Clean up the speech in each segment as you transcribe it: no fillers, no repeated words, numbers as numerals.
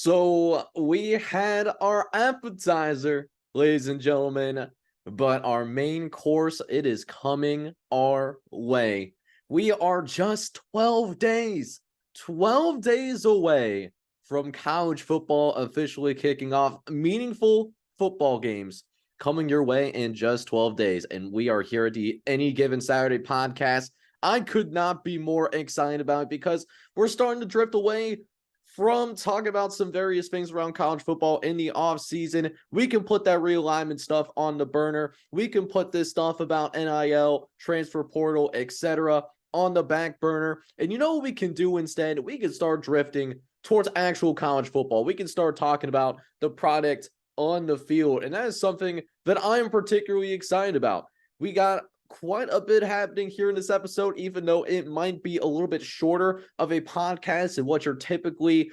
So we had our appetizer, ladies and gentlemen, but our main course, it is coming our way. We are just 12 days away from college football officially kicking off. Meaningful football games coming your way in just 12 days. And we are here at the Any Given Saturday podcast. I could not be more excited about it because we're starting to drift away from talking about some various things around college football in the off season. We can put that realignment stuff on the burner. We can put this stuff about NIL, transfer portal, etc. on the back burner. And you know what we can do instead? We can start drifting towards actual college football. We can start talking about the product on the field. And that is something that I am particularly excited about. We got quite a bit happening here in this episode, even though it might be a little bit shorter of a podcast than what you're typically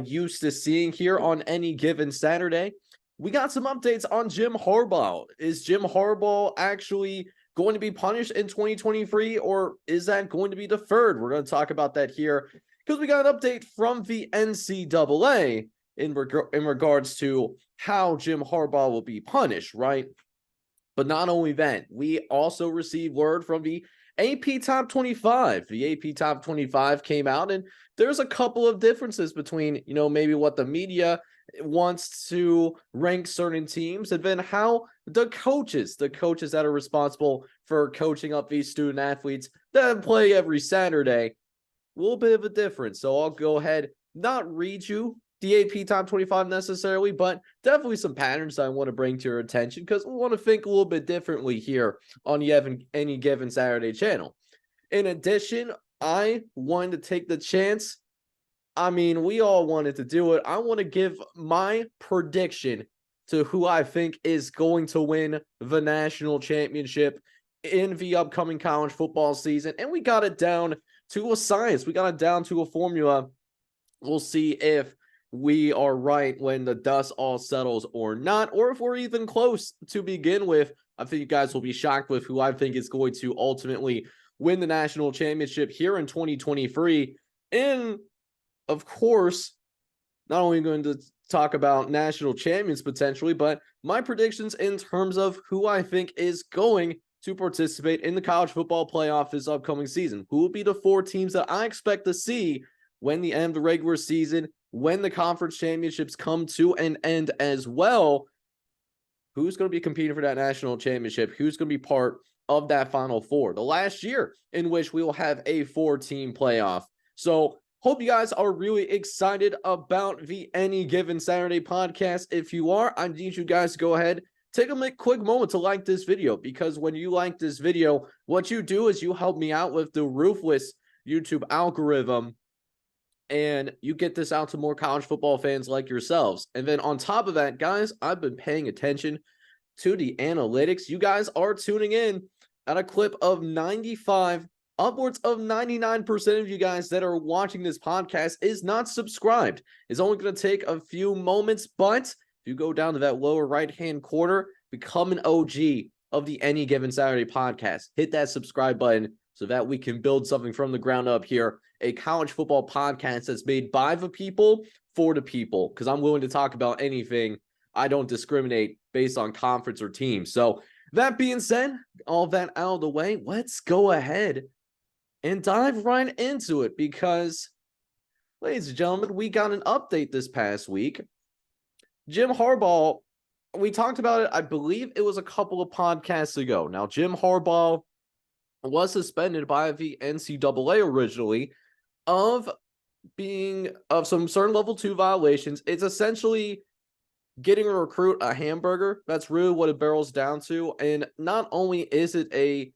used to seeing here on Any Given Saturday. We got some updates on Jim Harbaugh. Is Jim Harbaugh actually going to be punished in 2023, or is that going to be deferred? We're going to talk about that here because we got an update from the NCAA in regards to how Jim Harbaugh will be punished, right? But not only that, we also received word from the AP Top 25. The AP Top 25 came out, and there's a couple of differences between, maybe what the media wants to rank certain teams, and then how the coaches that are responsible for coaching up these student athletes that play every Saturday, a little bit of a difference. So I'll go ahead, not read you the AP Top 25 necessarily, but definitely some patterns I want to bring to your attention because we want to think a little bit differently here on the Any Given Saturday channel. In addition, I wanted to take the chance. I mean, we all wanted to do it. I want to give my prediction to who I think is going to win the national championship in the upcoming college football season. And we got it down to a science. We got it down to a formula. We'll see if we are right when the dust all settles or not, or if we're even close to begin with. I think you guys will be shocked with who I think is going to ultimately win the national championship here in 2023. And of course, not only going to talk about national champions potentially, but my predictions in terms of who I think is going to participate in the college football playoff this upcoming season. Who will be the 4 teams that I expect to see when the end of the regular season, when the conference championships come to an end as well? Who's going to be competing for that national championship? Who's going to be part of that Final Four? The last year in which we will have a 4-team playoff. So hope you guys are really excited about the Any Given Saturday podcast. If you are, I need you guys to go ahead, take a quick moment to like this video, because when you like this video, what you do is you help me out with the ruthless YouTube algorithm, and you get this out to more college football fans like yourselves. And then on top of that, guys, I've been paying attention to the analytics. You guys are tuning in at a clip of 95, upwards of 99% of you guys that are watching this podcast is not subscribed. It's only going to take a few moments, but if you go down to that lower right-hand corner, become an OG of the Any Given Saturday podcast. Hit that subscribe button so that we can build something from the ground up here, a college football podcast that's made by the people for the people, because I'm willing to talk about anything. I don't discriminate based on conference or team. So that being said, all that out of the way, let's go ahead and dive right into it, because, ladies and gentlemen, we got an update this past week. Jim Harbaugh, we talked about it, I believe it was a couple of podcasts ago. Now, Jim Harbaugh was suspended by the NCAA originally of some certain level 2 violations. It's essentially getting a recruit a hamburger. That's really what it barrels down to. And not only is it a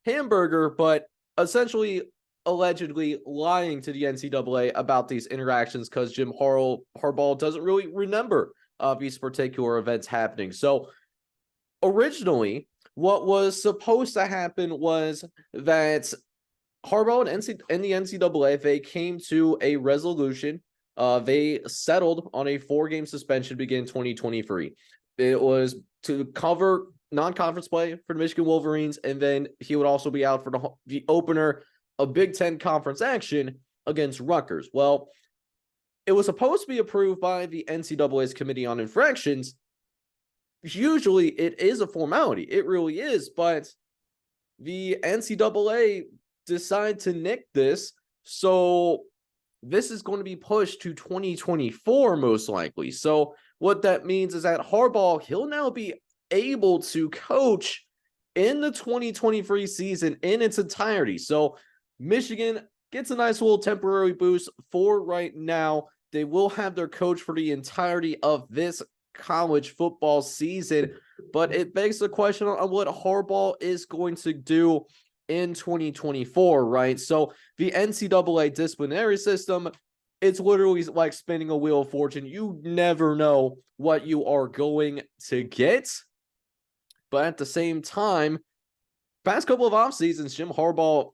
hamburger, but essentially allegedly lying to the NCAA about these interactions, because Jim Harbaugh doesn't really remember these particular events happening. So originally, what was supposed to happen was that Harbaugh and the NCAA, they came to a resolution. They settled on a 4-game suspension beginning 2023. It was to cover non-conference play for the Michigan Wolverines, and then he would also be out for the opener of Big Ten conference action against Rutgers. Well, it was supposed to be approved by the NCAA's Committee on Infractions. Usually it is a formality. It really is, but the NCAA decided to nick this. So this is going to be pushed to 2024 most likely. So what that means is that Harbaugh, he'll now be able to coach in the 2023 season in its entirety. So Michigan gets a nice little temporary boost for right now. They will have their coach for the entirety of this college football season, but it begs the question on what Harbaugh is going to do in 2024, right? So the NCAA disciplinary system, it's literally like spinning a wheel of fortune. You never know what you are going to get. But at the same time, past couple of off seasons, Jim Harbaugh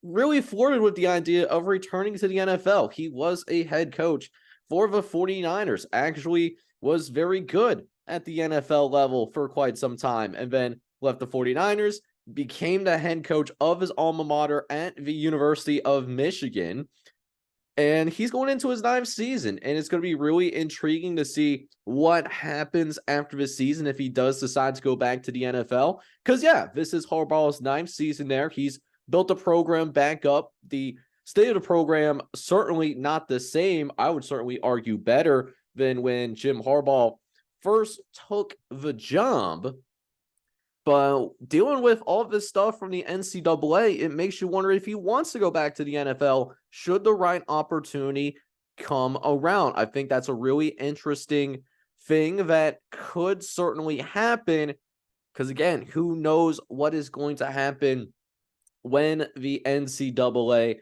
really flirted with the idea of returning to the NFL. He was a head coach for the 49ers, actually was very good at the NFL level for quite some time, and then left the 49ers, became the head coach of his alma mater at the University of Michigan. And he's going into his 9th season, and it's going to be really intriguing to see what happens after this season if he does decide to go back to the NFL. Because, yeah, this is Harbaugh's 9th season there. He's built the program back up. The state of the program, certainly not the same. I would certainly argue better than when Jim Harbaugh first took the job. But dealing with all this stuff from the NCAA, it makes you wonder if he wants to go back to the NFL should the right opportunity come around. I think that's a really interesting thing that could certainly happen because, again, who knows what is going to happen when the NCAA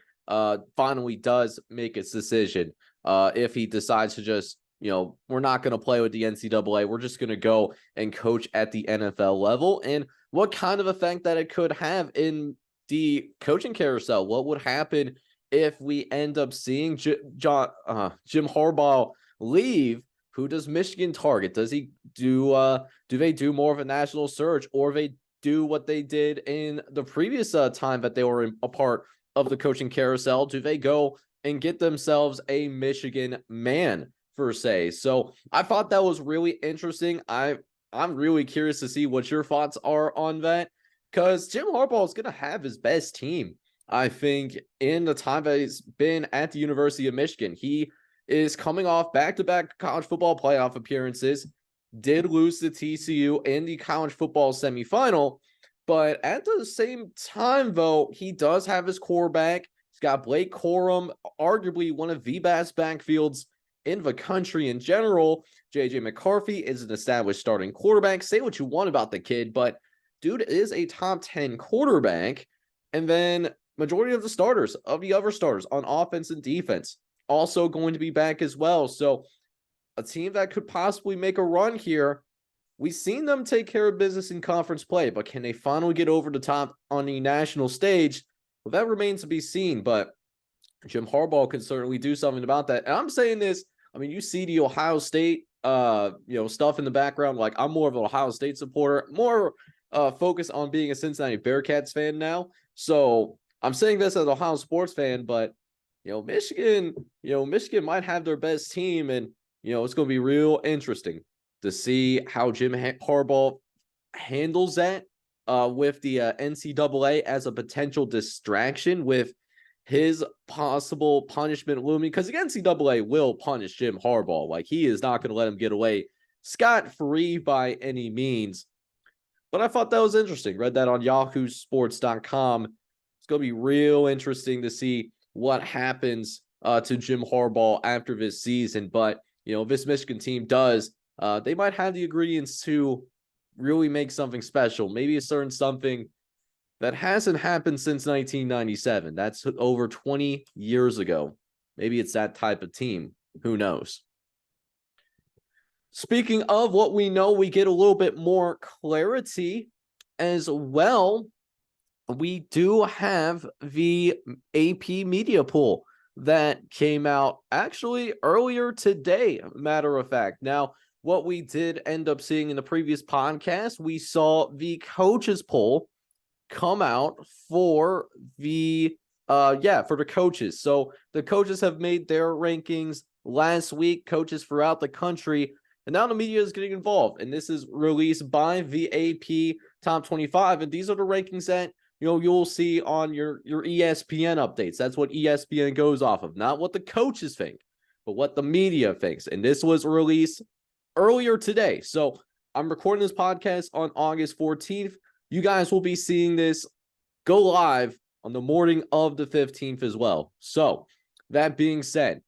finally does make its decision. If he decides to just, we're not going to play with the NCAA. We're just going to go and coach at the NFL level, and what kind of effect that it could have in the coaching carousel. What would happen if we end up seeing Jim Harbaugh leave? Who does Michigan target? Does he do they do more of a national search, or they do what they did in the previous time that they were a part of the coaching carousel? Do they go and get themselves a Michigan man, per se? So I thought that was really interesting. I'm really curious to see what your thoughts are on that, because Jim Harbaugh is going to have his best team, I think, in the time that he's been at the University of Michigan. He is coming off back-to-back college football playoff appearances, did lose to TCU in the college football semifinal, but at the same time, though, he does have his quarterback. He's got Blake Corum, arguably one of the best backfields in the country in general. JJ McCarthy is an established starting quarterback. Say what you want about the kid, but dude is a top 10 quarterback. And then majority of the starters, of the other starters on offense and defense, also going to be back as well. So a team that could possibly make a run here. We've seen them take care of business in conference play, but can they finally get over the top on the national stage? Well, that remains to be seen, but Jim Harbaugh can certainly do something about that. And I'm saying this, I mean, you see the Ohio State, stuff in the background. Like, I'm more of an Ohio State supporter, more focused on being a Cincinnati Bearcats fan now. So I'm saying this as an Ohio sports fan, but Michigan might have their best team, and it's going to be real interesting to see how Jim Harbaugh handles that with the NCAA as a potential distraction with his possible punishment looming, because the NCAA will punish Jim Harbaugh. Like, he is not going to let him get away scot-free by any means. But I thought that was interesting. Read that on yahoosports.com. It's going to be real interesting to see what happens to Jim Harbaugh after this season. But, this Michigan team does, they might have the ingredients to really make something special. Maybe a certain something that hasn't happened since 1997. That's over 20 years ago. Maybe it's that type of team. Who knows? Speaking of what we know, we get a little bit more clarity as well. We do have the AP media poll that came out actually earlier today, matter of fact. Now, what we did end up seeing in the previous podcast, we saw the coaches poll come out for the For the coaches. So the coaches have made their rankings last week, coaches throughout the country, and now the media is getting involved. And this is released by the AP Top 25, and these are the rankings that you'll see on your ESPN updates. That's what ESPN goes off of, not what the coaches think, but what the media thinks. And this was released earlier today. So I'm recording this podcast on August 14th. You guys will be seeing this go live on the morning of the 15th as well. So that being said,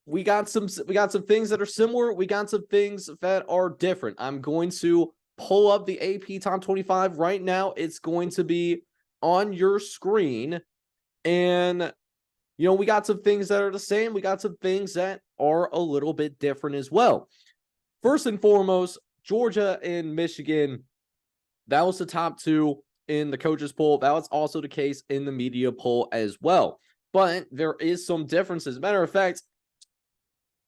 we got some things that are similar. We got some things that are different. I'm going to pull up the AP Top 25 right now. It's going to be on your screen. And, we got some things that are the same. We got some things that are a little bit different as well. First and foremost, Georgia and Michigan, that was the top two in the coaches poll. That was also the case in the media poll as well. But there is some differences. Matter of fact,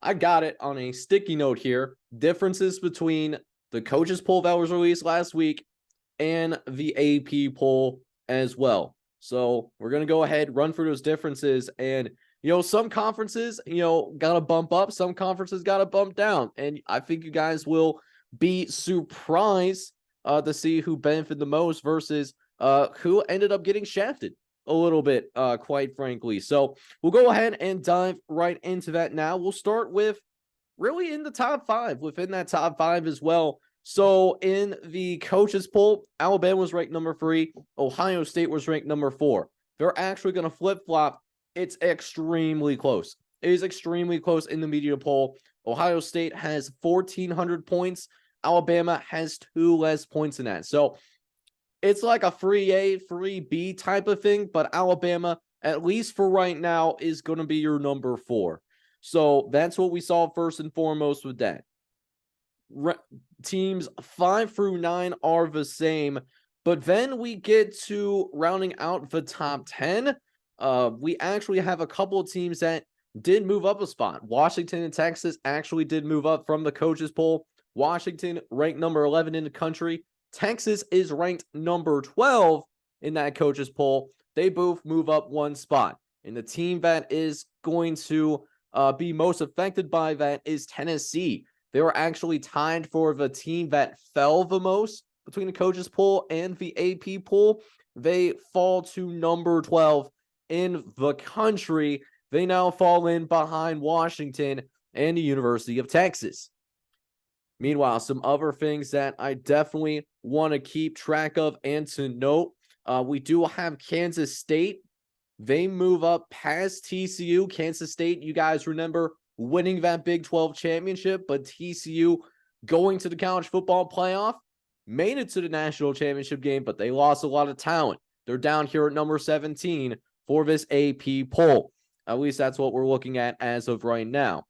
I got it on a sticky note here. Differences between the coaches poll that was released last week and the AP poll as well. So we're going to go ahead, run through those differences. And, some conferences, got to bump up. Some conferences got to bump down. And I think you guys will be surprised to see who benefited the most versus who ended up getting shafted a little bit, quite frankly. So we'll go ahead and dive right into that now. We'll start with really in the top five, within that top five as well. So in the coaches poll, Alabama was ranked number 3. Ohio State was ranked number 4. They're actually going to flip-flop. It's extremely close. It is extremely close in the media poll. Ohio State has 1,400 points. Alabama has 2 less points than that. So it's like a 3A, 3B type of thing, but Alabama, at least for right now, is going to be your number 4. So that's what we saw first and foremost with that. Teams 5 through 9 are the same, but then we get to rounding out the top 10. We actually have a couple of teams that did move up a spot. Washington and Texas actually did move up from the coaches poll. Washington ranked number 11 in the country. Texas is ranked number 12 in that coaches poll. They both move up one spot. And the team that is going to be most affected by that is Tennessee. They were actually tied for the team that fell the most between the coaches poll and the AP poll. They fall to number 12 in the country. They now fall in behind Washington and the University of Texas. Meanwhile, some other things that I definitely want to keep track of and to note, we do have Kansas State. They move up past TCU. Kansas State, you guys remember winning that Big 12 championship, but TCU going to the college football playoff, made it to the national championship game, but they lost a lot of talent. They're down here at number 17 for this AP poll. At least that's what we're looking at as of right now.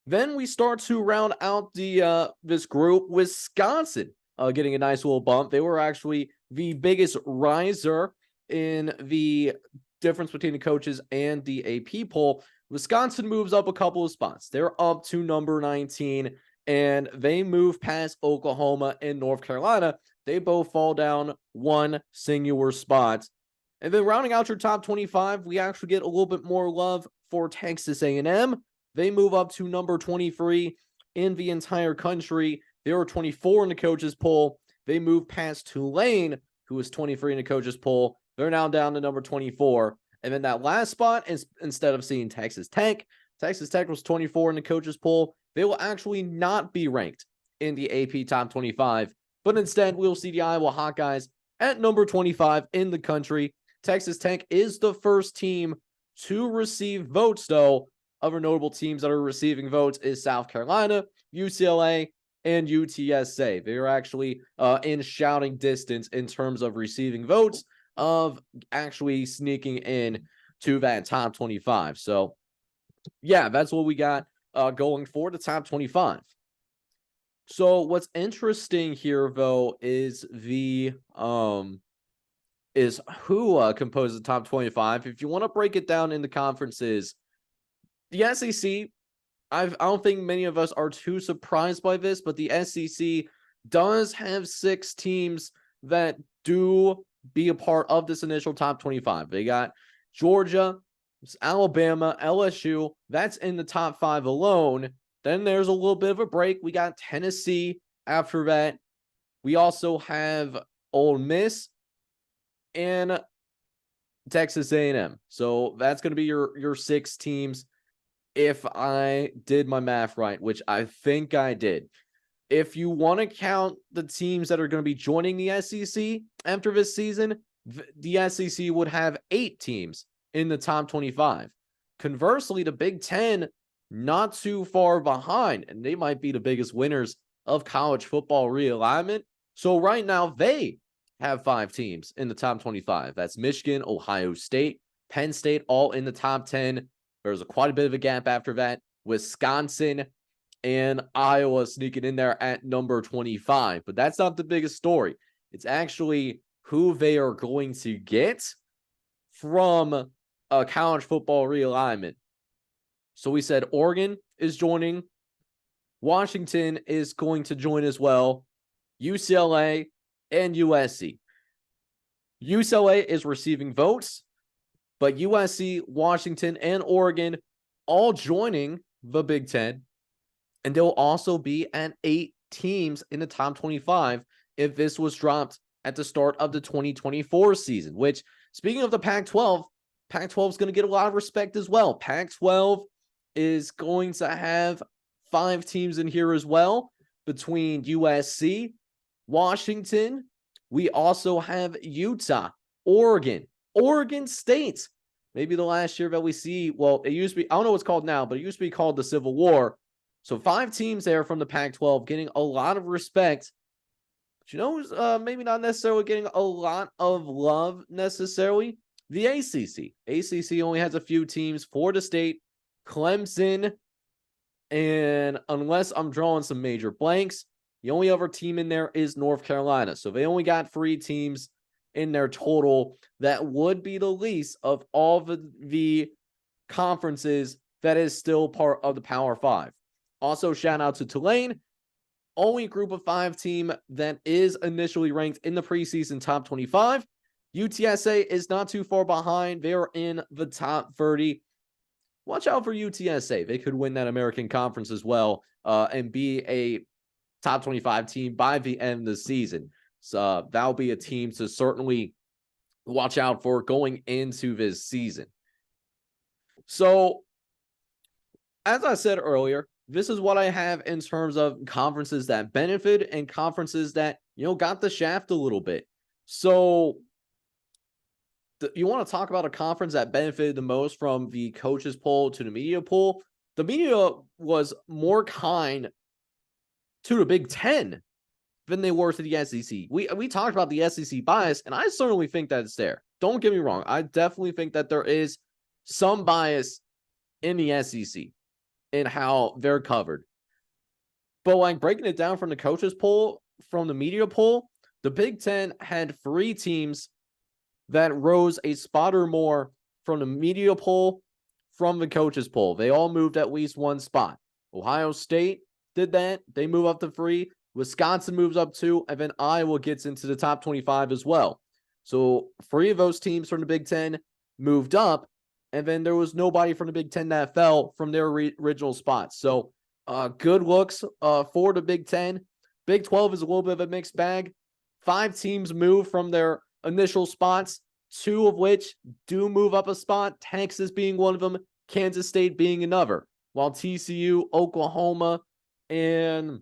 Then we start to round out the this group. Wisconsin getting a nice little bump. They were actually the biggest riser in the difference between the coaches and the AP poll. Wisconsin moves up a couple of spots. They're up to number 19, and they move past Oklahoma and North Carolina. They both fall down one singular spot. And then rounding out your top 25, we actually get a little bit more love for Texas A&M. They move up to number 23 in the entire country. They were 24 in the coaches poll. They move past Tulane, who was 23 in the coaches poll. They're now down to number 24. And then that last spot is, instead of seeing Texas Tech was 24 in the coaches poll. They will actually not be ranked in the AP top 25, but instead we'll see the Iowa Hawkeyes at number 25 in the country. Texas Tech is the first team to receive votes, though. Other notable teams that are receiving votes is South Carolina, UCLA, and UTSA. They are actually in shouting distance in terms of receiving votes, of actually sneaking in to that top 25. So, yeah, that's what we got going for the top 25. So, what's interesting here, though, is the is who composes the top 25. If you want to break it down into conferences, the SEC, I don't think many of us are too surprised by this, but the SEC does have 6 teams that do be a part of this initial top 25. They got Georgia, Alabama, LSU. That's in the top 5 alone. Then there's a little bit of a break. We got Tennessee after that. We also have Ole Miss and Texas A&M. So that's going to be your 6 teams if I did my math right, which I think I did. If you want to count the teams that are going to be joining the SEC after this season, the SEC would have 8 teams in the top 25. Conversely, the Big Ten, not too far behind, and they might be the biggest winners of college football realignment. So right now, they have 5 teams in the top 25. That's Michigan, Ohio State, Penn State, all in the top 10. There's quite a bit of a gap after that. Wisconsin and Iowa sneaking in there at number 25. But that's not the biggest story. It's actually who they are going to get from a college football realignment. So we said Oregon is joining. Washington is going to join as well. UCLA and USC. UCLA is receiving votes, but USC, Washington, and Oregon all joining the Big Ten. And they'll also be at 8 teams in the top 25 if this was dropped at the start of the 2024 season, which, speaking of the Pac-12, Pac-12 is going to get a lot of respect as well. Pac-12 is going to have 5 teams in here as well between USC, Washington. We also have Utah, Oregon, Oregon State. Maybe the last year that we see, well, it used to be, I don't know what it's called now, but it used to be called the Civil War. So 5 teams there from the Pac-12 getting a lot of respect. But you know who's maybe not necessarily getting a lot of love necessarily? The ACC. ACC only has a few teams. Florida State, Clemson, and unless I'm drawing some major blanks, the only other team in there is North Carolina. So they only got 3 teams in their total. That would be the least of all the conferences that is still part of the Power 5. Also, shout out to Tulane, only group of 5 team that is initially ranked in the preseason top 25. UTSA is not too far behind. They are in the top 30. Watch out for UTSA. They could win that American Conference as well and be a top 25 team by the end of the season. So that'll be a team to certainly watch out for going into this season. So, as I said earlier, this is what I have in terms of conferences that benefit and conferences that, got the shaft a little bit. So, you want to talk about a conference that benefited the most from the coaches poll to the media poll? The media was more kind to the Big Ten than they were to the SEC. We talked about the SEC bias, and I certainly think that it's there. Don't get me wrong. I definitely think that there is some bias in the SEC in how they're covered. But like breaking it down from the coaches poll, from the media poll, the Big Ten had 3 teams that rose a spot or more from the media poll, from the coaches poll. They all moved at least 1 spot. Ohio State did that. They move up to 3. Wisconsin moves up 2, and then Iowa gets into the top 25 as well. So 3 of those teams from the Big Ten moved up, and then there was nobody from the Big Ten that fell from their original spots. So good looks for the Big Ten. Big 12 is a little bit of a mixed bag. 5 teams move from their initial spots, 2 of which do move up a spot, Texas being one of them, Kansas State being another, while TCU, Oklahoma, and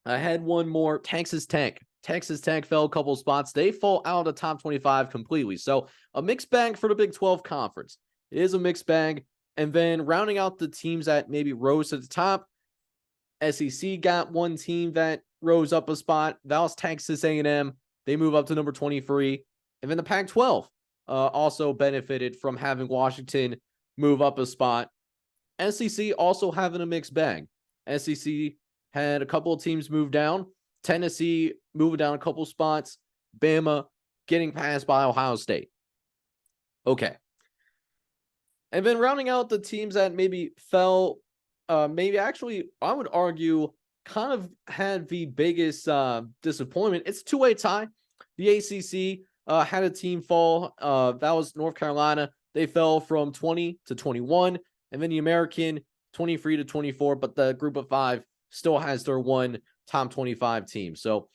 I had one more, Texas Tech. Texas Tech fell a couple spots. They fall out of the top 25 completely. So a mixed bag for the Big 12 conference. It is a mixed bag. And then rounding out the teams that maybe rose to the top, SEC got 1 team that rose up a spot. That was Texas A&M. They move up to number 23. And then the Pac-12 also benefited from having Washington move up a spot. SEC also having a mixed bag. SEC had a couple of teams move down. Tennessee moving down a couple spots. Bama getting passed by Ohio State. Okay. And then rounding out the teams that maybe fell, maybe actually, I would argue, kind of had the biggest disappointment. It's a 2-way tie. The ACC had a team fall. That was North Carolina. They fell from 20 to 21, and then the American 23 to 24. But the group of 5 still has their one top 25 team. So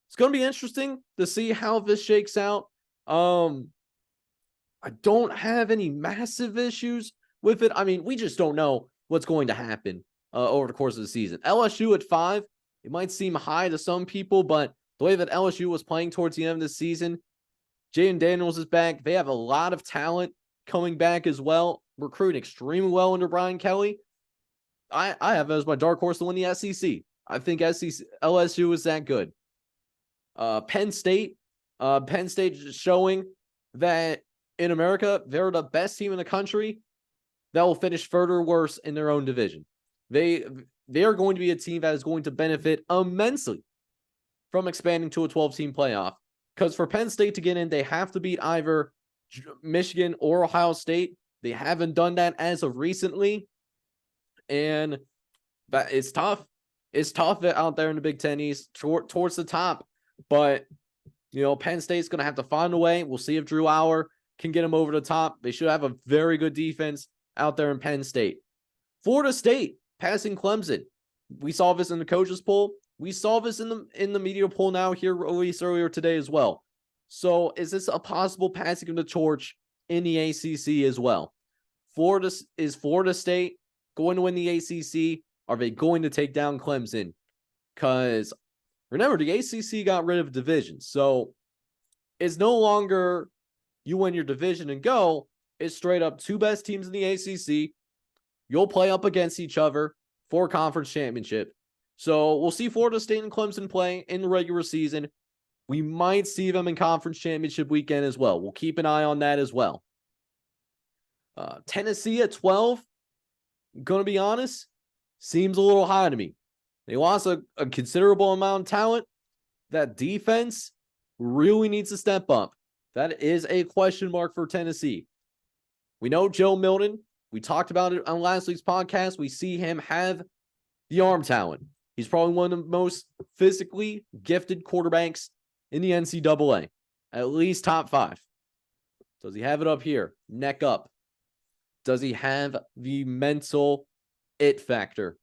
it's going to be interesting to see how this shakes out. I don't have any massive issues with it. I mean, we just don't know what's going to happen over the course of the season. LSU at 5, it might seem high to some people, but the way that LSU was playing towards the end of the season, Jaden Daniels is back. They have a lot of talent coming back as well, recruiting extremely well under Brian Kelly. I have as my dark horse to win the SEC. I think LSU is that good. Penn State is showing that in America, they're the best team in the country that will finish further worse in their own division. They are going to be a team that is going to benefit immensely from expanding to a 12-team playoff. Because for Penn State to get in, they have to beat either Michigan or Ohio State. They haven't done that as of recently. And that it's tough. It's tough out there in the Big Ten East towards the top. But, Penn State's going to have to find a way. We'll see if Drew Allar can get them over the top. They should have a very good defense out there in Penn State. Florida State passing Clemson. We saw this in the coaches poll. We saw this in the media poll now here released earlier today as well. So is this a possible passing of the torch in the ACC as well? Is Florida State going to win the ACC? Are they going to take down Clemson? Because remember, the ACC got rid of division. So it's no longer you win your division and go. It's straight up 2 best teams in the ACC. You'll play up against each other for a conference championship. So we'll see Florida State and Clemson play in the regular season. We might see them in conference championship weekend as well. We'll keep an eye on that as well. Tennessee at 12, going to be honest, seems a little high to me. They lost a considerable amount of talent. That defense really needs to step up. That is a question mark for Tennessee. We know Joe Milton. We talked about it on last week's podcast. We see him have the arm talent. He's probably one of the most physically gifted quarterbacks in the NCAA. At least top 5. Does he have it up here? Neck up. Does he have the mental it factor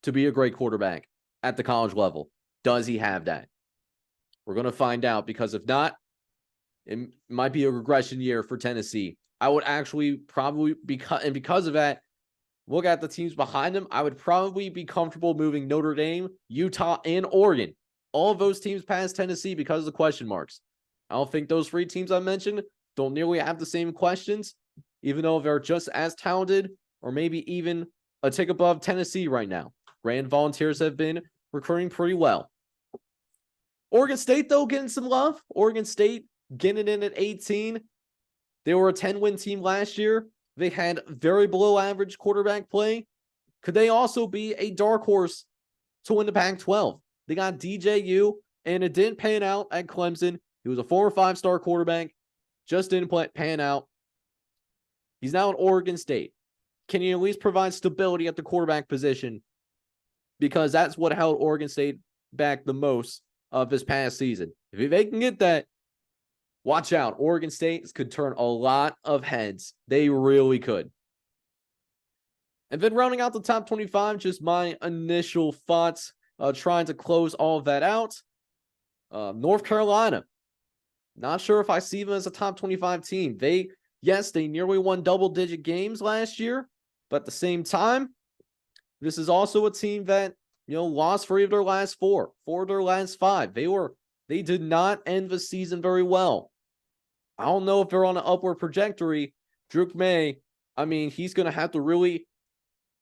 to be a great quarterback at the college level? Does he have that? We're going to find out, because if not, it might be a regression year for Tennessee. I would actually probably, because of that, look at the teams behind them. I would probably be comfortable moving Notre Dame, Utah, and Oregon. All of those teams past Tennessee because of the question marks. I don't think those 3 teams I mentioned don't nearly have the same questions, even though they're just as talented or maybe even a tick above Tennessee right now. Grand Volunteers have been recruiting pretty well. Oregon State, though, getting some love. Oregon State getting in at 18. They were a 10-win team last year. They had very below average quarterback play. Could they also be a dark horse to win the Pac-12? They got DJU, and it didn't pan out at Clemson. He was a former 5-star quarterback. Just didn't pan out. He's now at Oregon State. Can you at least provide stability at the quarterback position? Because that's what held Oregon State back the most of this past season. If they can get that, watch out. Oregon State could turn a lot of heads. They really could. And then rounding out the top 25, just my initial thoughts, trying to close all of that out. North Carolina. Not sure if I see them as a top 25 team. They nearly won double-digit games last year, but at the same time, this is also a team that, lost 3 of their last 4 of their last 5. They did not end the season very well. I don't know if they're on an upward trajectory. Drake May, he's going to have to really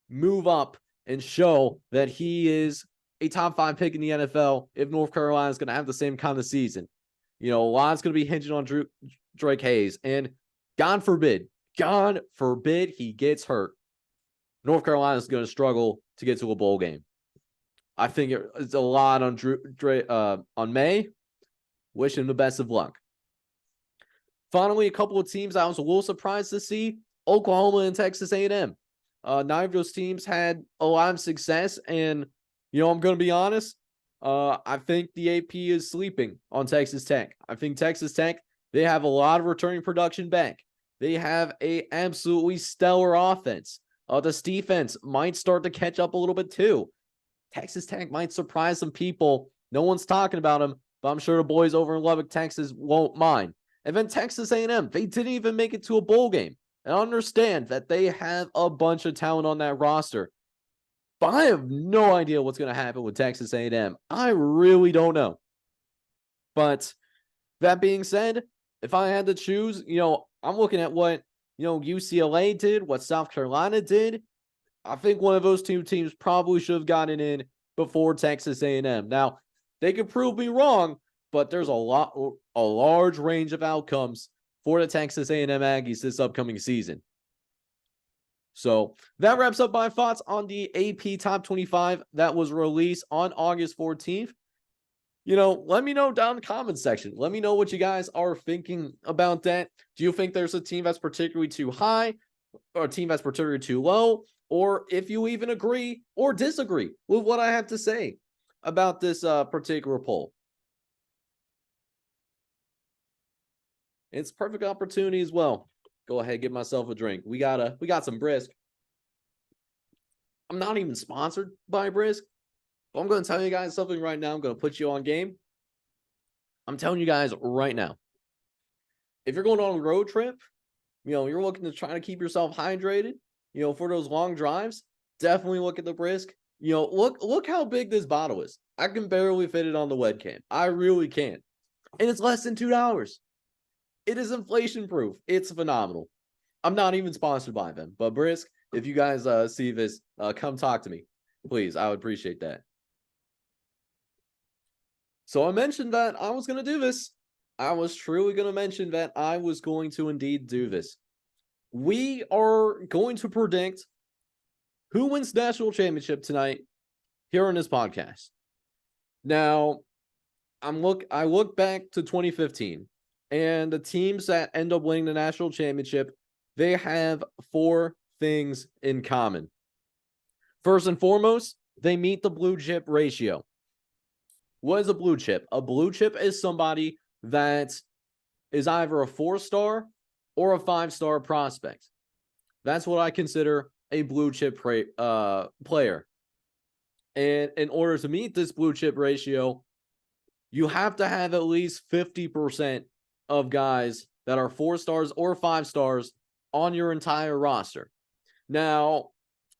move up and show that he is a top 5 pick in the NFL if North Carolina is going to have the same kind of season. A lot's going to be hinging on Drake Hayes. And God forbid he gets hurt, North Carolina is going to struggle to get to a bowl game. I think it's a lot on May. Wish him the best of luck. Finally, a couple of teams I was a little surprised to see: Oklahoma and Texas A&M. Neither of those teams had a lot of success, and I'm going to be honest. I think the AP is sleeping on Texas Tech. I think Texas Tech, they have a lot of returning production back. They have a absolutely stellar offense. This defense might start to catch up a little bit too. Texas Tech might surprise some people. No one's talking about them, but I'm sure the boys over in Lubbock, Texas won't mind. And then Texas A&M, they didn't even make it to a bowl game. And I understand that they have a bunch of talent on that roster. But I have no idea what's going to happen with Texas A&M. I really don't know. But that being said, if I had to choose, I'm looking at what, UCLA did, what South Carolina did. I think one of those two teams probably should have gotten in before Texas A&M. Now, they could prove me wrong, but there's a large range of outcomes for the Texas A&M Aggies this upcoming season. So that wraps up my thoughts on the AP Top 25 that was released on August 14th. Let me know down in the comments section. Let me know what you guys are thinking about that. Do you think there's a team that's particularly too high or a team that's particularly too low? Or if you even agree or disagree with what I have to say about this particular poll. It's a perfect opportunity as well. Go ahead, get myself a drink. We got some Brisk. I'm not even sponsored by Brisk, but I'm going to tell you guys something right now. I'm going to put you on game. I'm telling you guys right now. If you're going on a road trip, you're looking to try to keep yourself hydrated, for those long drives, definitely look at the Brisk. Look how big this bottle is. I can barely fit it on the webcam. I really can. And it's less than $2. It is inflation proof. It's phenomenal. I'm not even sponsored by them, but Brisk, if you guys see this, come talk to me, please. I would appreciate that. So I mentioned that I was going to do this. I was truly going to mention that I was going to indeed do this. We are going to predict who wins national championship tonight here on this podcast. Now, I look back to 2015, and the teams that end up winning the national championship, they have 4 things in common. First and foremost, they meet the blue chip ratio. What is a blue chip? A blue chip is somebody that is either a 4-star or a 5-star prospect. That's what I consider a blue chip player. And in order to meet this blue chip ratio, you have to have at least 50% of guys that are 4 stars or 5 stars on your entire roster. Now,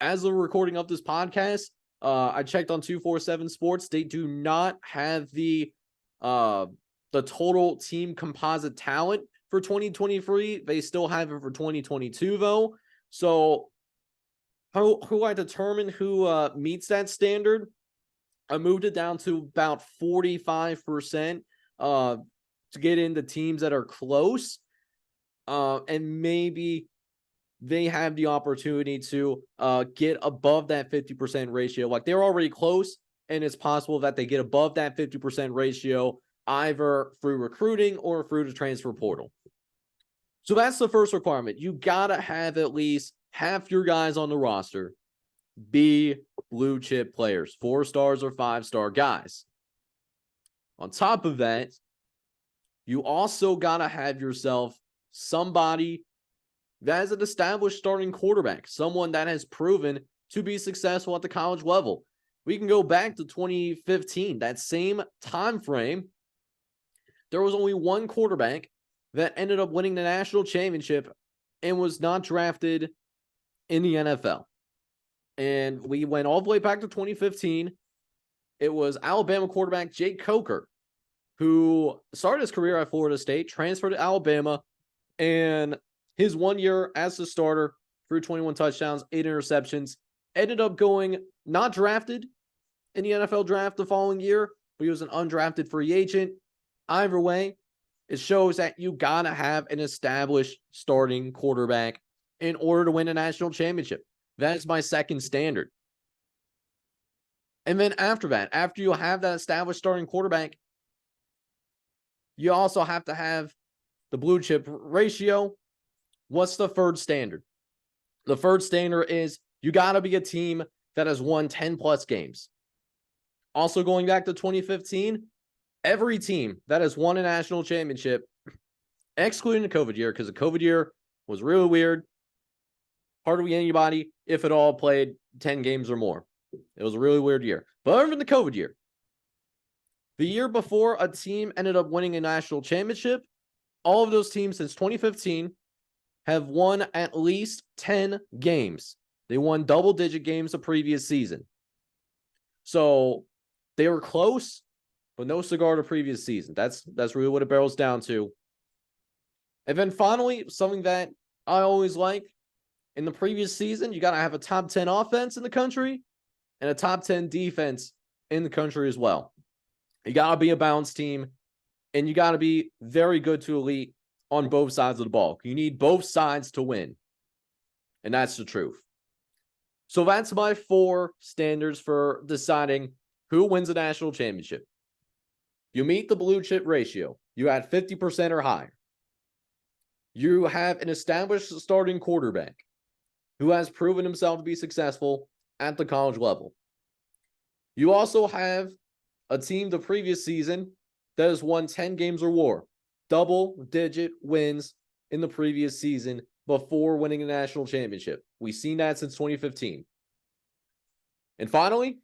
as the recording of this podcast, I checked on 247 Sports. They do not have the total team composite talent for 2023. They still have it for 2022, though. So who I determine who meets that standard, I moved it down to about 45% to get into teams that are close. And maybe they have the opportunity to get above that 50% ratio. Like, they're already close, and it's possible that they get above that 50% ratio either through recruiting or through the transfer portal. So that's the first requirement. You got to have at least half your guys on the roster be blue chip players, 4 stars or 5-star guys. On top of that, you also got to have yourself somebody that is an established starting quarterback, someone that has proven to be successful at the college level. We can go back to 2015, that same time frame. There was only one quarterback that ended up winning the national championship and was not drafted in the NFL. And we went all the way back to 2015. It was Alabama quarterback Jake Coker, who started his career at Florida State, transferred to Alabama, and his 1 year as the starter, threw 21 touchdowns, 8 interceptions, ended up going not drafted in the NFL draft the following year, but he was an undrafted free agent. Either way, it shows that you got to have an established starting quarterback in order to win a national championship. That is my second standard. And then after that, after you have that established starting quarterback, you also have to have the blue chip ratio. What's the third standard? The third standard is you got to be a team that has won 10 plus games. Also going back to 2015, every team that has won a national championship, excluding the COVID year, because the COVID year was really weird. Hardly anybody, if at all, played 10 games or more. It was a really weird year. But other than the COVID year, the year before a team ended up winning a national championship, all of those teams since 2015 have won at least 10 games. They won double-digit games the previous season. So they were close, but no cigar the previous season. That's really what it barrels down to. And then finally, something that I always like, in the previous season, you got to have a top 10 offense in the country and a top 10 defense in the country as well. You got to be a balanced team, and you got to be very good to elite on both sides of the ball. You need both sides to win, and that's the truth. So that's my 4 standards for deciding who wins a national championship. You meet the blue chip ratio. You at 50% or higher. You have an established starting quarterback who has proven himself to be successful at the college level. You also have a team the previous season that has won 10 games or more, double-digit wins in the previous season before winning a national championship. We've seen that since 2015. And finally,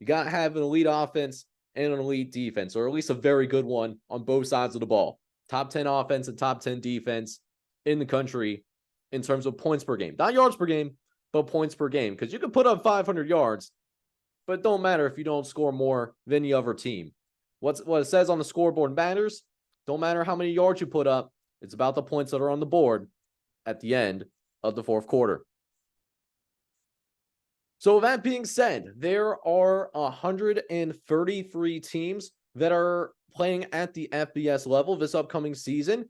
you got to have an elite offense and an elite defense, or at least a very good one on both sides of the ball. Top 10 offense and top 10 defense in the country in terms of points per game. Not yards per game, but points per game. Because you can put up 500 yards, but it don't matter if you don't score more than the other team. What it says on the scoreboard matters. Don't matter how many yards you put up. It's about the points that are on the board at the end of the fourth quarter. So that being said, there are 133 teams that are playing at the FBS level this upcoming season.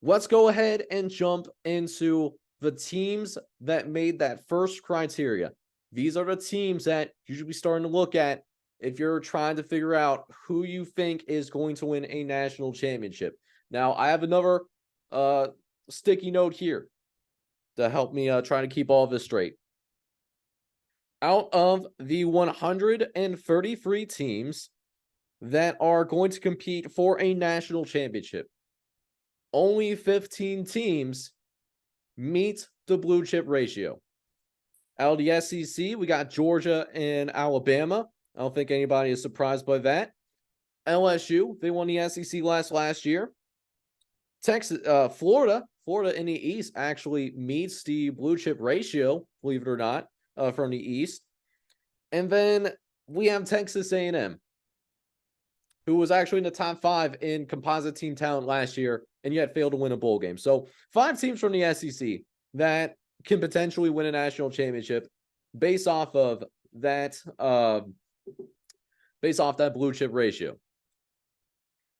Let's go ahead and jump into the teams that made that first criteria. These are the teams that you should be starting to look at if you're trying to figure out who you think is going to win a national championship. Now, I have another sticky note here to help me try to keep all of this straight. Out of the 133 teams that are going to compete for a national championship, only 15 teams meet the blue chip ratio. Out of the SEC, we got Georgia and Alabama. I don't think anybody is surprised by that. LSU, they won the SEC last year. Texas, Florida in the East actually meets the blue chip ratio, believe it or not, from the East. And then we have Texas A&M, who was actually in the top 5 in composite team talent last year, and yet failed to win a bowl game. So 5 teams from the SEC that can potentially win a national championship based off of that blue chip ratio.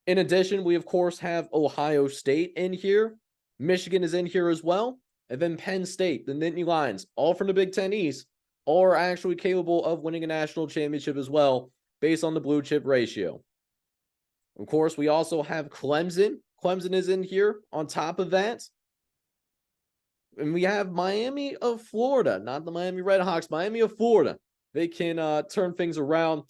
In addition, we of course have Ohio State in here. Michigan is in here as well. And then Penn State, the Nittany Lions, all from the Big Ten East, all are actually capable of winning a national championship as well based on the blue chip ratio. Of course, we also have Clemson. Clemson is in here on top of that. And we have Miami of Florida, not the Miami Redhawks, Miami of Florida. They can turn things around.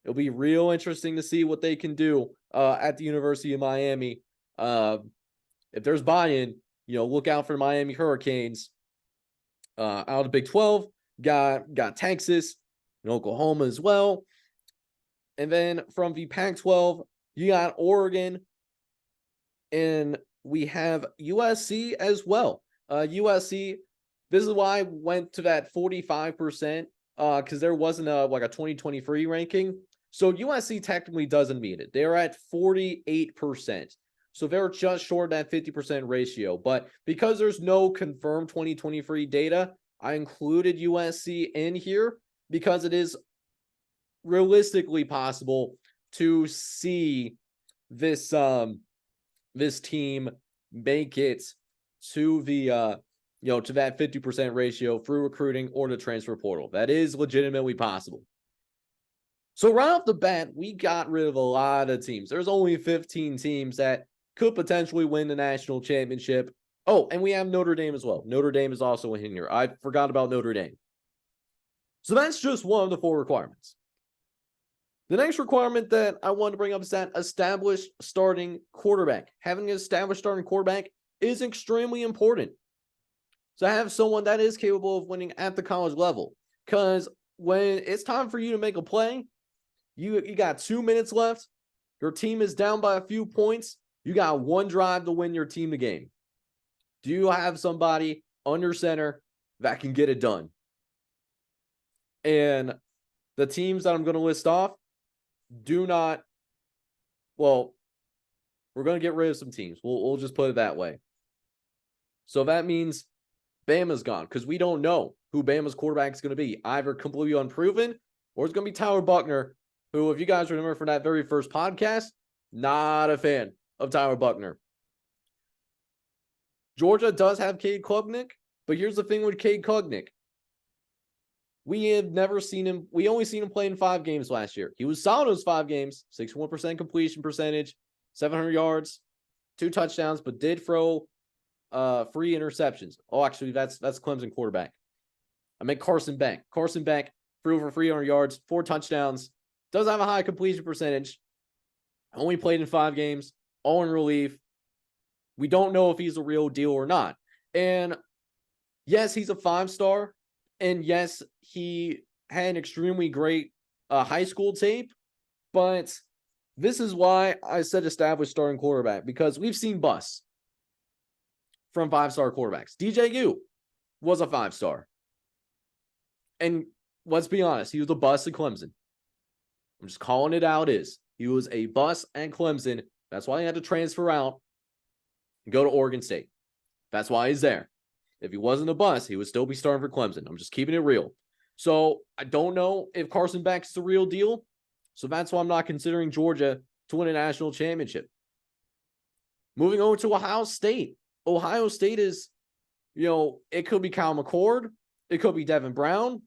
It'll be real interesting to see what they can do at the University of Miami. If there's buy-in, look out for the Miami Hurricanes. Out of the Big 12, got Texas and Oklahoma as well. And then from the Pac-12, you got Oregon, and we have USC as well. USC, this is why I went to that 45%, because there wasn't a 2023 ranking. So USC technically doesn't meet it. They're at 48%. So they're just short of that 50% ratio. But because there's no confirmed 2023 data, I included USC in here because it is realistically possible to see this team make it to the to that 50% ratio through recruiting or the transfer portal. That is legitimately possible. So right off the bat, we got rid of a lot of teams. There's only 15 teams that could potentially win the national championship. Oh, and we have Notre Dame as well. Notre Dame is also in here. I forgot about Notre Dame. So that's just one of the 4 requirements. The next requirement that I want to bring up is that established starting quarterback. Having an established starting quarterback is extremely important. So have someone that is capable of winning at the college level. Because when it's time for you to make a play, you got 2 minutes left. Your team is down by a few points. You got one drive to win your team the game. Do you have somebody under center that can get it done? And the teams that I'm going to list off do not, well, we're going to get rid of some teams. We'll just put it that way. So that means Bama's gone because we don't know who Bama's quarterback is going to be. Either completely unproven or it's going to be Tyler Buchner, who, if you guys remember from that very first podcast, not a fan of Tyler Buchner. Georgia does have Cade Klubnik, but here's the thing with Cade Klubnik. We have never seen him. We only seen him play in 5 games last year. He was solid in those 5 games, 61% completion percentage, 700 yards, 2 touchdowns, but did throw 3 interceptions. Oh, actually, that's Clemson quarterback. I meant Carson Beck. Carson Beck threw for 300 yards, 4 touchdowns. Does have a high completion percentage. Only played in 5 games, all in relief. We don't know if he's a real deal or not. And yes, he's a 5-star. And yes, he had an extremely great high school tape. But this is why I said established starting quarterback, because we've seen busts from 5-star quarterbacks. DJU was a 5-star. And let's be honest, he was a bust at Clemson. I'm just calling it out is. He was a bust at Clemson. That's why he had to transfer out and go to Oregon State. That's why he's there. If he wasn't a bust, he would still be starting for Clemson. I'm just keeping it real. So I don't know if Carson Beck's the real deal. So that's why I'm not considering Georgia to win a national championship. Moving over to Ohio State. Ohio State is, it could be Kyle McCord. It could be Devin Brown.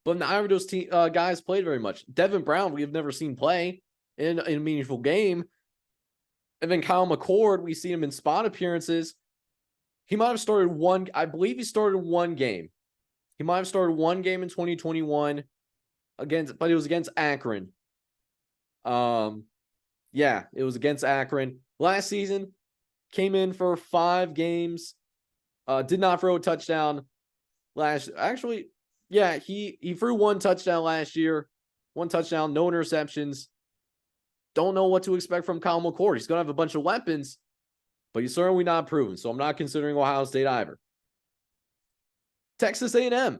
But neither of those guys played very much. Devin Brown, we have never seen play in a meaningful game. And then Kyle McCord, we see him in spot appearances. He might have started one. I believe he started one game. He might have started one game in 2021 but it was against Akron. Yeah, it was against Akron. Last season, came in for 5 games. Did not throw a touchdown he threw 1 touchdown last year. 1 touchdown, no interceptions. Don't know what to expect from Kyle McCord. He's going to have a bunch of weapons, but he's certainly not proven. So I'm not considering Ohio State either. Texas A&M.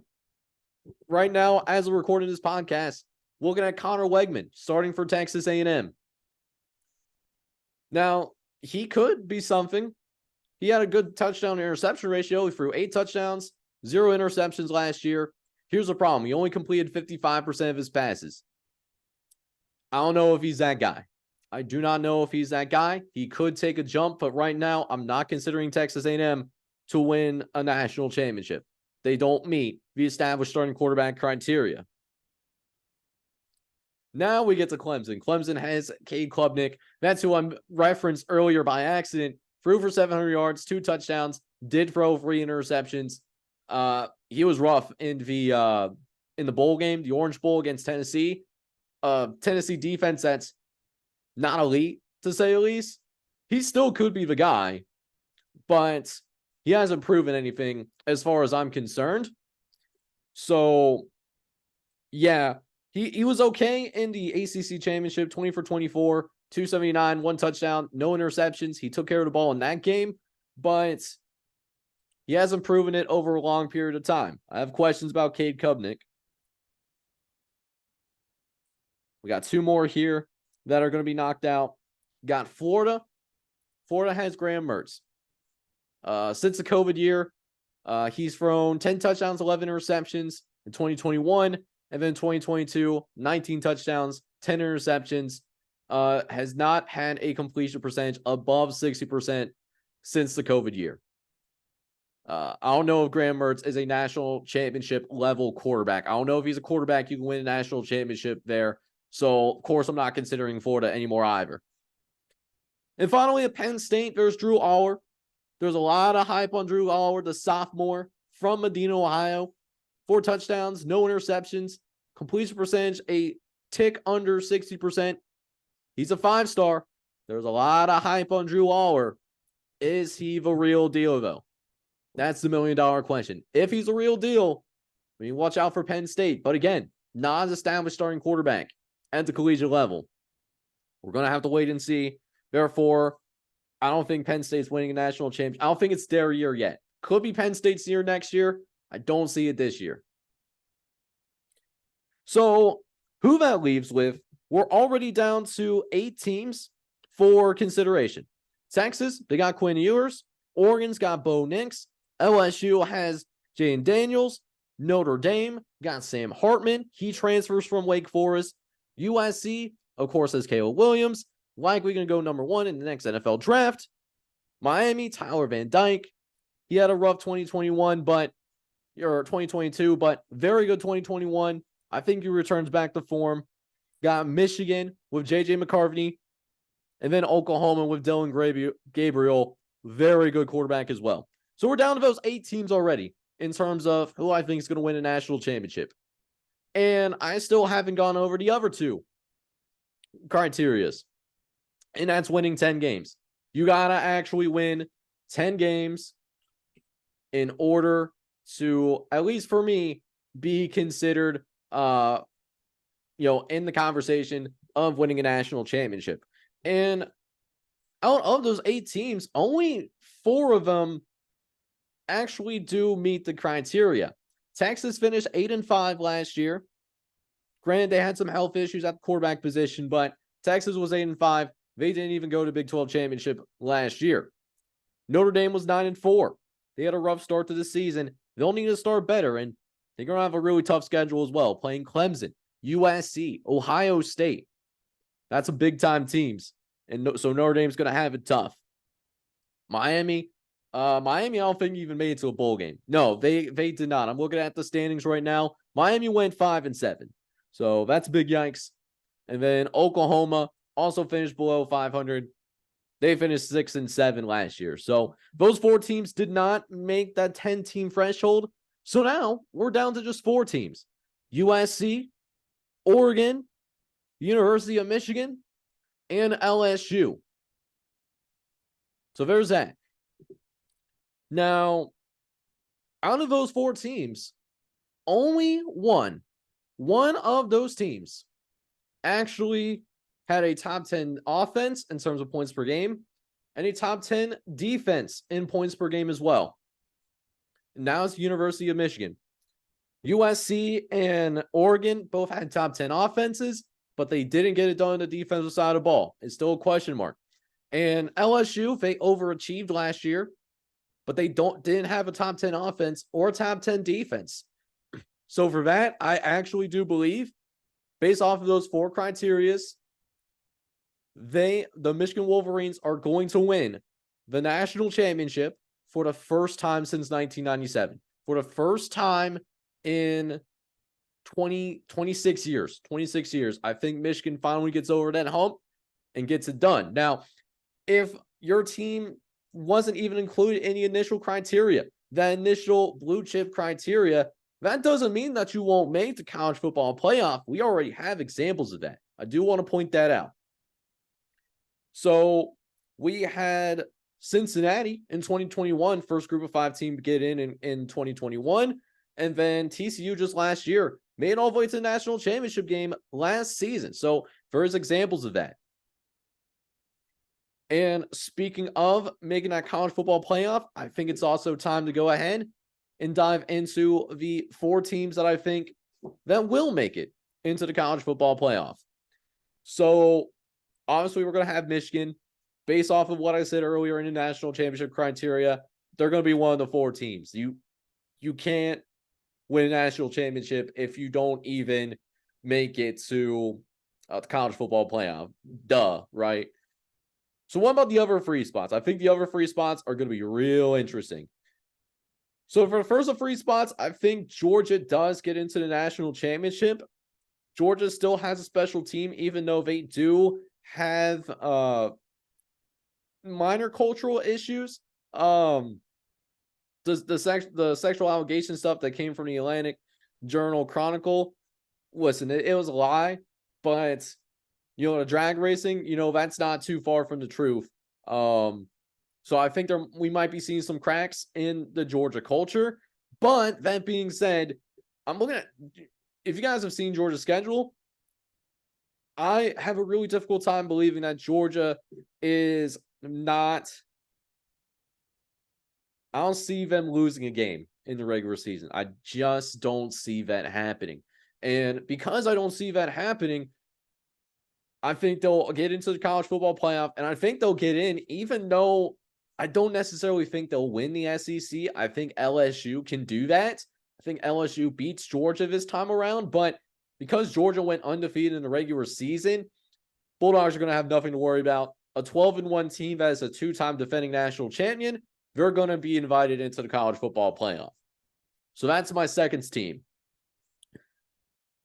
Right now, as we're recording this podcast, looking at Connor Wegman starting for Texas A&M. Now, he could be something. He had a good touchdown interception ratio. He threw 8 touchdowns, 0 interceptions last year. Here's the problem. He only completed 55% of his passes. I don't know if he's that guy. I do not know if he's that guy. He could take a jump, but right now I'm not considering Texas A&M to win a national championship. They don't meet the established starting quarterback criteria. Now we get to Clemson. Clemson has Cade Klubnik. That's who I referenced earlier by accident. Threw for 700 yards, 2 touchdowns, did throw 3 interceptions. He was rough in the bowl game, the Orange Bowl against Tennessee. Tennessee defense that's not elite, to say the least. He still could be the guy, but he hasn't proven anything as far as I'm concerned. So, yeah, he was okay in the ACC championship, 20 for 24, 279, 1 touchdown, no interceptions. He took care of the ball in that game, but he hasn't proven it over a long period of time. I have questions about Cade Klubnik. We got 2 more here that are going to be knocked out. Got Florida. Florida has Graham Mertz. Since the COVID year, he's thrown 10 touchdowns, 11 interceptions in 2021. And then 2022, 19 touchdowns, 10 interceptions. Has not had a completion percentage above 60% since the COVID year. I don't know if Graham Mertz is a national championship level quarterback. I don't know if he's a quarterback you can win a national championship there. So, of course, I'm not considering Florida anymore either. And finally, at Penn State, there's Drew Aller. There's a lot of hype on Drew Aller, the sophomore from Medina, Ohio. 4 touchdowns, no interceptions, completion percentage, a tick under 60%. He's a 5-star. There's a lot of hype on Drew Aller. Is he the real deal, though? That's the $1 million question. If he's a real deal, I mean, watch out for Penn State. But again, not an established starting quarterback at the collegiate level. We're going to have to wait and see. Therefore, I don't think Penn State's winning a national championship. I don't think it's their year yet. Could be Penn State's year next year. I don't see it this year. So who that leaves with, we're already down to 8 teams for consideration. Texas, they got Quinn Ewers. Oregon's got Bo Nix. LSU has Jaden Daniels. Notre Dame got Sam Hartman. He transfers from Wake Forest. USC, of course, has Caleb Williams. Likely going to go number 1 in the next NFL draft. Miami, Tyler Van Dyke. He had a rough 2021, or 2022, but very good 2021. I think he returns back to form. Got Michigan with J.J. McCartney. And then Oklahoma with Dylan Gabriel. Very good quarterback as well. So we're down to those 8 teams already in terms of who I think is going to win a national championship. And I still haven't gone over the other 2 criterias. And that's winning 10 games. You got to actually win 10 games in order to, at least for me, be considered in the conversation of winning a national championship. And out of those 8 teams, only 4 of them actually do meet the criteria. Texas finished 8-5 last year. Granted, they had some health issues at the quarterback position, but Texas was 8-5. They didn't even go to Big 12 championship last year. Notre Dame was 9-4. They had a rough start to the season. They'll need to start better, and they're going to have a really tough schedule as well, playing Clemson, USC, Ohio State. That's a big-time teams, and so Notre Dame's going to have it tough. Miami, I don't think even made it to a bowl game. No, they did not. I'm looking at the standings right now. Miami went 5-7, so that's big yikes. And then Oklahoma also finished below 500. They finished 6-7 last year. So those 4 teams did not make that 10-team threshold. So now we're down to just 4 teams. USC, Oregon, University of Michigan, and LSU. So there's that. Now, out of those 4 teams, only one of those teams actually had a top 10 offense in terms of points per game and a top 10 defense in points per game as well. Now it's University of Michigan. USC and Oregon both had top 10 offenses, but they didn't get it done on the defensive side of the ball. It's still a question mark. And LSU, they overachieved last year, but they didn't have a top 10 offense or a top 10 defense. So for that, I actually do believe, based off of those 4 criterias, the Michigan Wolverines are going to win the national championship for the first time since 1997. For the first time in 26 years. 26 years. I think Michigan finally gets over that hump and gets it done. Now, if your team wasn't even included in the initial criteria, that initial blue chip criteria, that doesn't mean that you won't make the college football playoff. We already have examples of that. I do want to point that out. So we had Cincinnati in 2021, first group of 5 team to get in 2021. And then TCU just last year made it all the way to the national championship game last season. So there's examples of that. And speaking of making that college football playoff, I think it's also time to go ahead and dive into the 4 teams that I think that will make it into the college football playoff. So obviously we're going to have Michigan. Based off of what I said earlier in the national championship criteria, they're going to be one of the 4 teams. You can't win a national championship if you don't even make it to the college football playoff. Duh, right? So what about the other 3 spots? I think the other 3 spots are going to be real interesting. So for the first of 3 spots, I think Georgia does get into the national championship. Georgia still has a special team, even though they do have minor cultural issues. The sexual allegation stuff that came from the Atlantic Journal Chronicle, listen, it was a lie. But, the drag racing, that's not too far from the truth. So I think we might be seeing some cracks in the Georgia culture. But that being said, I'm looking at, if you guys have seen Georgia's schedule, I have a really difficult time believing that Georgia is not. I don't see them losing a game in the regular season. I just don't see that happening. And because I don't see that happening, I think they'll get into the college football playoff, and I think they'll get in, even though I don't necessarily think they'll win the SEC. I think LSU can do that. I think LSU beats Georgia this time around, but because Georgia went undefeated in the regular season, Bulldogs are going to have nothing to worry about. A 12-1 team that is a two-time defending national champion, they're going to be invited into the college football playoff. So that's my second team.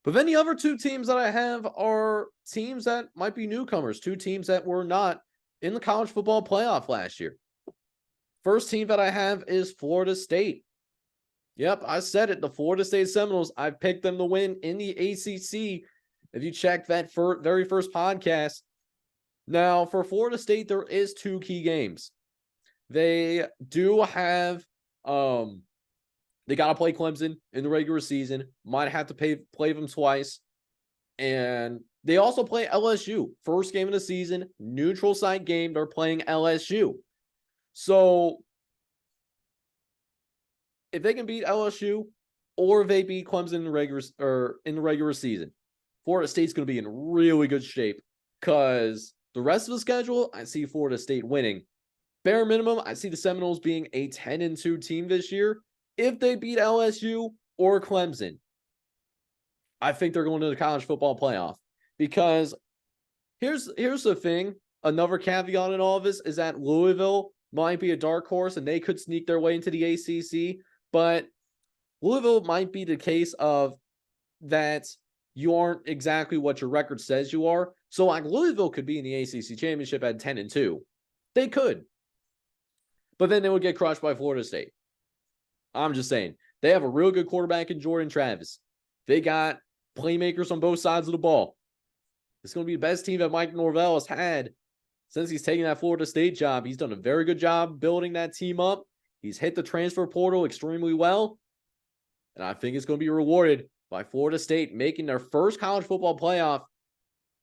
But then the other two teams that I have are teams that might be newcomers, two teams that were not in the college football playoff last year. First team that I have is Florida State. Yep, I said it. The Florida State Seminoles, I picked them to win in the ACC. If you check that very first podcast. Now, for Florida State, there is two key games. They do have, they got to play Clemson in the regular season. Might have to play them twice. And they also play LSU. First game of the season, neutral site game. They're playing LSU. So, if they can beat LSU or if they beat Clemson in the regular season, Florida State's going to be in really good shape because the rest of the schedule, I see Florida State winning. Bare minimum, I see the Seminoles being a 10-2 team this year. If they beat LSU or Clemson, I think they're going to the college football playoff. Because here's the thing, another caveat in all of this is that Louisville might be a dark horse and they could sneak their way into the ACC, but Louisville might be the case of that you aren't exactly what your record says you are. So like Louisville could be in the ACC championship at 10-2. They could. But then they would get crushed by Florida State. I'm just saying. They have a real good quarterback in Jordan Travis. They got playmakers on both sides of the ball. It's going to be the best team that Mike Norvell has had since he's taken that Florida State job. He's done a very good job building that team up. He's hit the transfer portal extremely well. And I think it's going to be rewarded by Florida State making their first college football playoff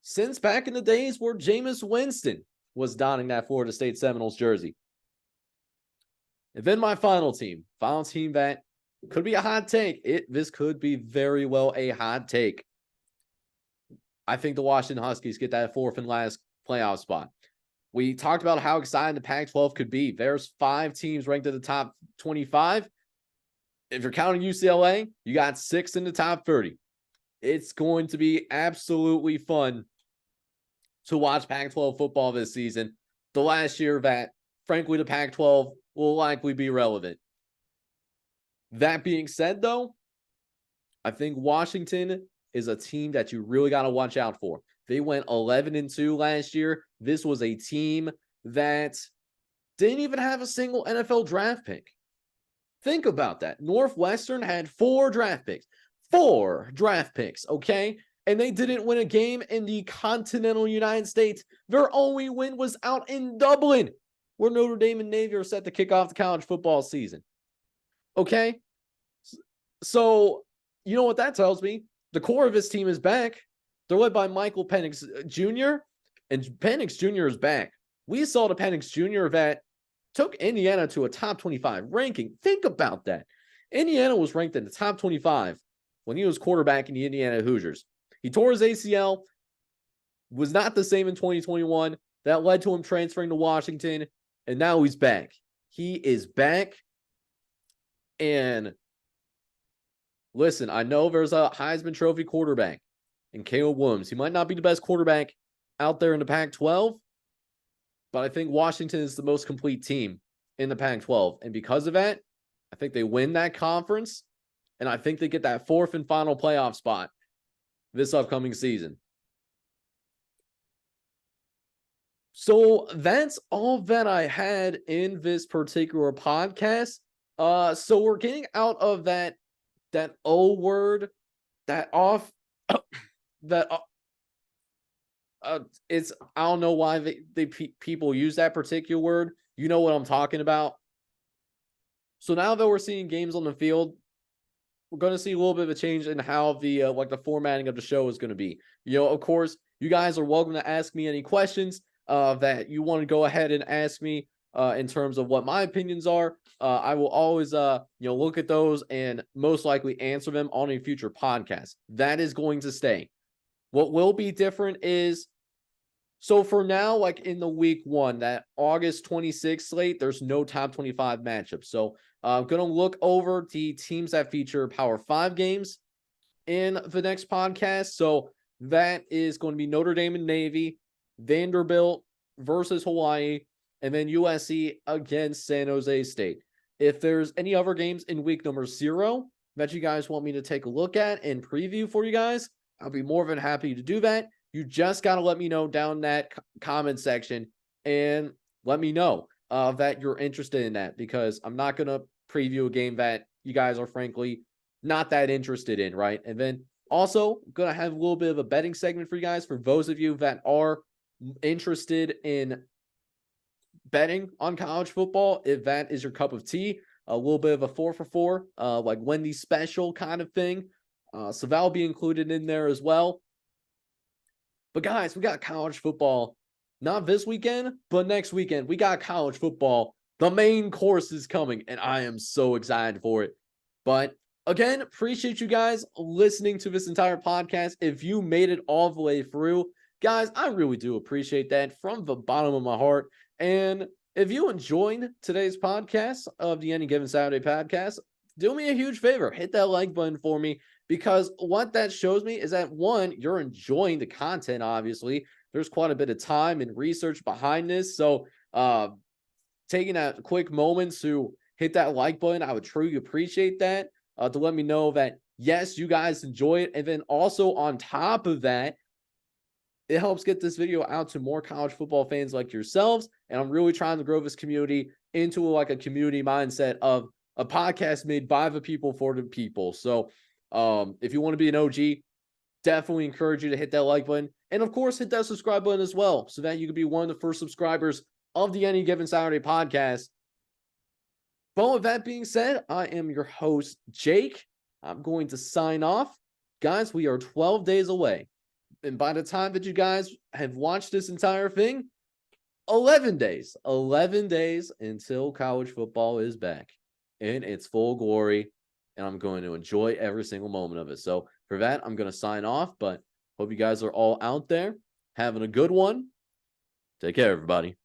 since back in the days where Jameis Winston was donning that Florida State Seminoles jersey. And then my final team that could be a hot take. This could be very well a hot take. I think the Washington Huskies get that fourth and last playoff spot. We talked about how exciting the Pac-12 could be. There's 5 teams ranked at the top 25. If you're counting UCLA, you got 6 in the top 30. It's going to be absolutely fun to watch Pac-12 football this season. The last year that, frankly, the Pac-12 will likely be relevant. That being said, though, I think Washington is a team that you really got to watch out for. They went 11-2 last year. This was a team that didn't even have a single NFL draft pick. Think about that. Northwestern had 4 draft picks. 4 draft picks, okay? And they didn't win a game in the continental United States. Their only win was out in Dublin, where Notre Dame and Navy are set to kick off the college football season. Okay? So, you know what that tells me? The core of this team is back. They're led by Michael Penix Jr., and Penix Jr. is back. We saw the Penix Jr. that took Indiana to a top 25 ranking. Think about that. Indiana was ranked in the top 25 when he was quarterbacking the Indiana Hoosiers. He tore his ACL, was not the same in 2021. That led to him transferring to Washington, and now he's back. He is back. And listen, I know there's a Heisman Trophy quarterback in Caleb Williams. He might not be the best quarterback out there in the Pac-12, but I think Washington is the most complete team in the Pac-12. And because of that, I think they win that conference, and I think they get that 4th and final playoff spot this upcoming season. So that's all that I had in this particular podcast. So we're getting out of that O word, that it's I don't know why people use that particular word. You know what I'm talking about. So now that we're seeing games on the field, we're going to see a little bit of a change in how the like the formatting of the show is going to be. Of course, you guys are welcome to ask me any questions that you want to go ahead and ask me in terms of what my opinions are. I will always look at those and most likely answer them on a future podcast. That is going to stay. What will be different is, so for now, like in the week one, that August 26th slate, there's no top 25 matchups. So I'm going to look over the teams that feature Power 5 games in the next podcast. So that is going to be Notre Dame and Navy, Vanderbilt versus Hawaii, and then USC against San Jose State. If there's any other games in week number 0 that you guys want me to take a look at and preview for you guys, I'll be more than happy to do that. You just got to let me know down that comment section and let me know that you're interested in that, because I'm not going to preview a game that you guys are frankly not that interested in, right? And then also going to have a little bit of a betting segment for you guys, for those of you that are interested in betting on college football. If that is your cup of tea, a little bit of a 4 for 4, like Wendy's special kind of thing. So that'll be included in there as well. But guys, we got college football, not this weekend, but next weekend. We got college football. The main course is coming, and I am so excited for it. But again, appreciate you guys listening to this entire podcast. If you made it all the way through, guys, I really do appreciate that from the bottom of my heart. And if you enjoyed today's podcast of the Any Given Saturday podcast, do me a huge favor. Hit that like button for me, because what that shows me is that, one, you're enjoying the content. Obviously, there's quite a bit of time and research behind this. So taking a quick moment to hit that like button, I would truly appreciate that, to let me know that, yes, you guys enjoy it. And then also on top of that, it helps get this video out to more college football fans like yourselves. And I'm really trying to grow this community into like a community mindset of a podcast made by the people for the people. So if you want to be an OG, definitely encourage you to hit that like button. And of course, hit that subscribe button as well, so that you can be one of the first subscribers of the Any Given Saturday podcast. But with that being said, I am your host, Jake. I'm going to sign off. Guys, we are 12 days away. And by the time that you guys have watched this entire thing, 11 days until college football is back in its full glory. And I'm going to enjoy every single moment of it. So for that, I'm going to sign off, but hope you guys are all out there having a good one. Take care, everybody.